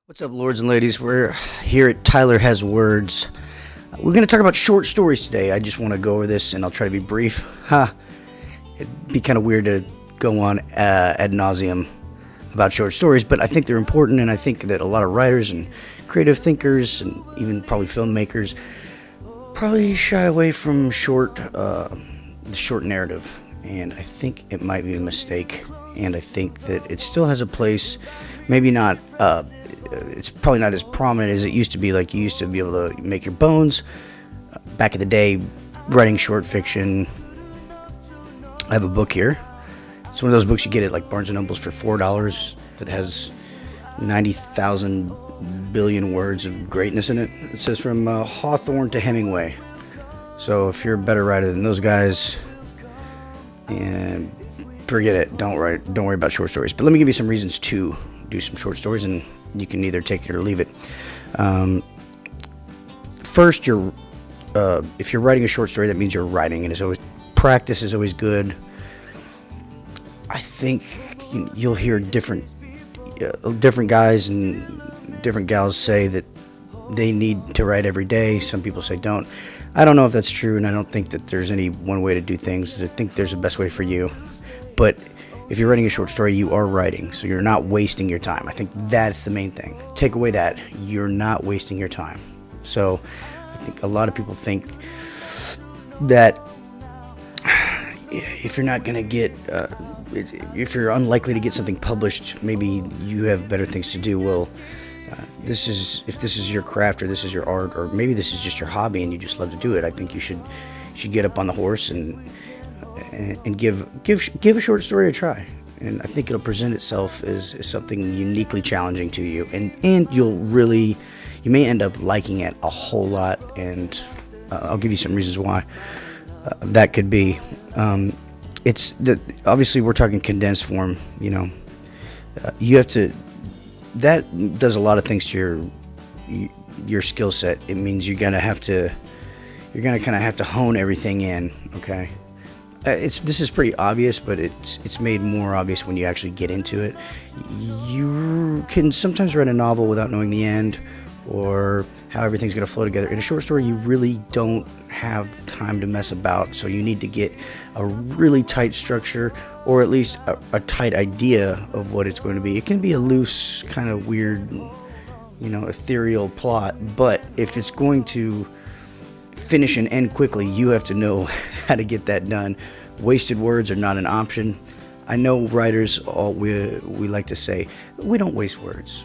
What's up, lords and ladies? We're here at Tyler Has Words. We're going to talk about short stories today. I just want to go over this, and I'll try to be brief. It'd be kind of weird to go on ad nauseum about short stories, but I think they're important, and I think that a lot of writers and creative thinkers, and even probably filmmakers, probably shy away from the short narrative, and I think it might be a mistake, and I think that it still has a place, maybe not... it's probably not as prominent as it used to be. Like, you used to be able to make your bones back in the day writing short fiction. I have a book here. It's one of those books you get at like Barnes & Noble's for $4 that has 90,000 billion words of greatness in it. It says from Hawthorne to Hemingway. So if you're a better writer than those guys, and forget it. Don't worry about short stories. But let me give you some reasons to do some short stories, and you can either take it or leave it. First, if you're writing a short story, that means you're writing, and practice is always good. I think you'll hear different guys and different gals say that they need to write every day. Some people say don't. I don't know if that's true, and I don't think that there's any one way to do things. I think there's a best way for you. But if you're writing a short story, you are writing, so you're not wasting your time. I think that's the main thing. Take away that, you're not wasting your time. So I think a lot of people think that if you're not going to get, if you're unlikely to get something published, maybe you have better things to do. Well, if this is your craft, or this is your art, or maybe this is just your hobby and you just love to do it, I think you should get up on the horse and give a short story a try, and I think it'll present itself as something uniquely challenging to you, and you may end up liking it a whole lot, and I'll give you some reasons why that could be. Obviously we're talking condensed form. You have to. That does a lot of things to your skill set. It means you're gonna kind of have to hone everything in. Okay. This is pretty obvious, but it's made more obvious when you actually get into it. You can sometimes write a novel without knowing the end or how everything's going to flow together. In a short story, you really don't have time to mess about, so you need to get a really tight structure, or at least a tight idea of what it's going to be. It can be a loose, kind of weird, ethereal plot, but if it's going to finish and end quickly, you have to know how to get that done. Wasted words are not an option. I know writers, we like to say, we don't waste words.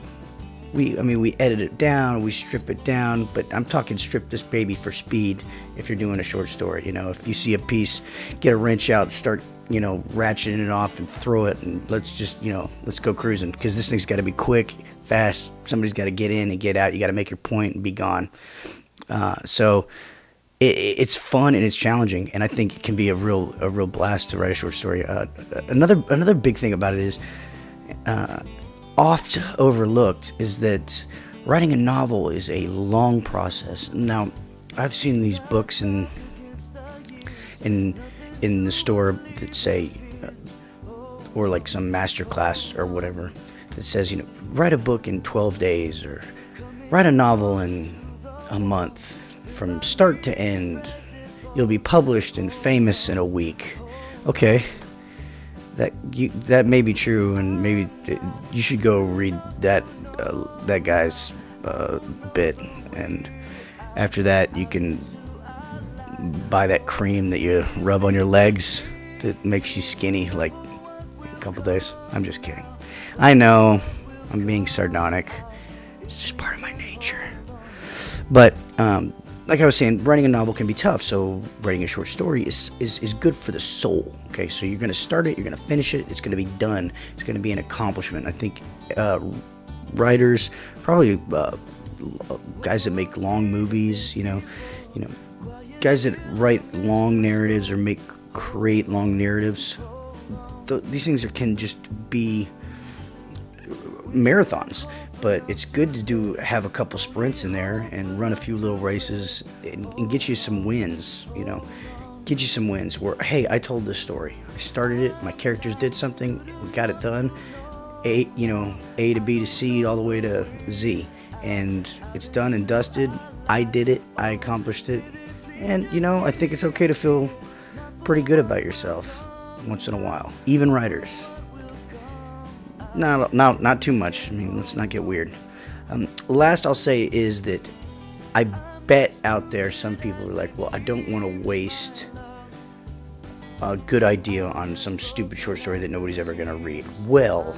We edit it down, we strip it down, but I'm talking strip this baby for speed. If you're doing a short story, if you see a piece, get a wrench out, start, ratcheting it off and throw it, and let's go cruising, because this thing's got to be quick, fast. Somebody's got to get in and get out. You got to make your point and be gone. So it's fun and it's challenging, and I think it can be a real blast to write a short story. Another big thing about it is, oft overlooked, is that writing a novel is a long process. Now, I've seen these books in the store that say, or like some master class or whatever, that says, write a book in 12 days, or write a novel in a month. From start to end, you'll be published and famous in a week. Okay, that may be true, and maybe you should go read that guy's bit, and after that you can buy that cream that you rub on your legs that makes you skinny like a couple days. I'm just kidding. I know, I'm being sardonic. It's just part of my nature. But like I was saying, writing a novel can be tough, so writing a short story is good for the soul. Okay, so you're going to start it, you're going to finish it, it's going to be done, it's going to be an accomplishment. I think writers, probably guys that make long movies, guys that write long narratives or create long narratives, these things can just be marathons. But it's good to have a couple sprints in there and run a few little races and get you some wins, get you some wins where, hey, I told this story. I started it, my characters did something, we got it done. A to B to C all the way to Z, and it's done and dusted. I did it. I accomplished it, and I think it's okay to feel pretty good about yourself once in a while. Even writers. Not too much. I mean, let's not get weird. Last I'll say is that I bet out there some people are like, well, I don't want to waste a good idea on some stupid short story that nobody's ever going to read. Well,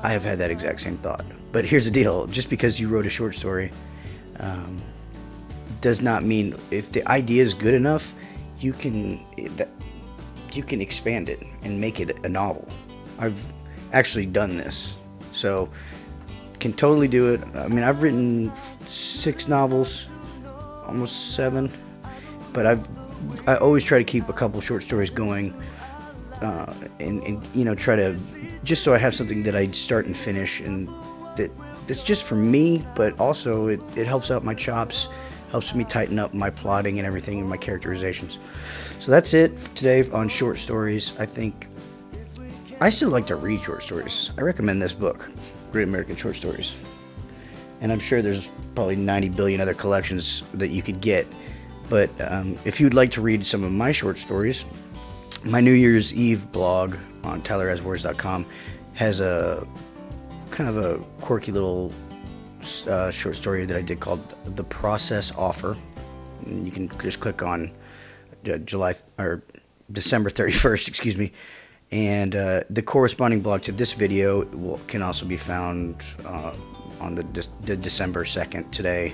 I have had that exact same thought. But here's the deal. Just because you wrote a short story does not mean, if the idea is good enough, you can expand it and make it a novel. I've actually done this, so can totally do it. I mean, I've written 6 novels, almost 7, but I always try to keep a couple short stories going, and try to, just so I have something that I start and finish, and that's just for me, but also it helps out my chops, helps me tighten up my plotting and everything and my characterizations. So that's it for today on short stories. I still like to read short stories. I recommend this book, Great American Short Stories. And I'm sure there's probably 90 billion other collections that you could get. But if you'd like to read some of my short stories, my New Year's Eve blog on tylerazwords.com has a kind of a quirky little short story that I did called The Process Offer. And you can just click on December 31st, excuse me. And the corresponding blog to this video can also be found on the December 2nd, today,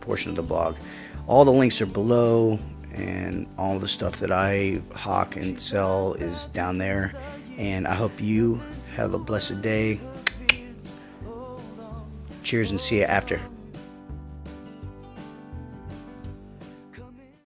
portion of the blog. All the links are below, and all the stuff that I hawk and sell is down there. And I hope you have a blessed day. Cheers, and see you after.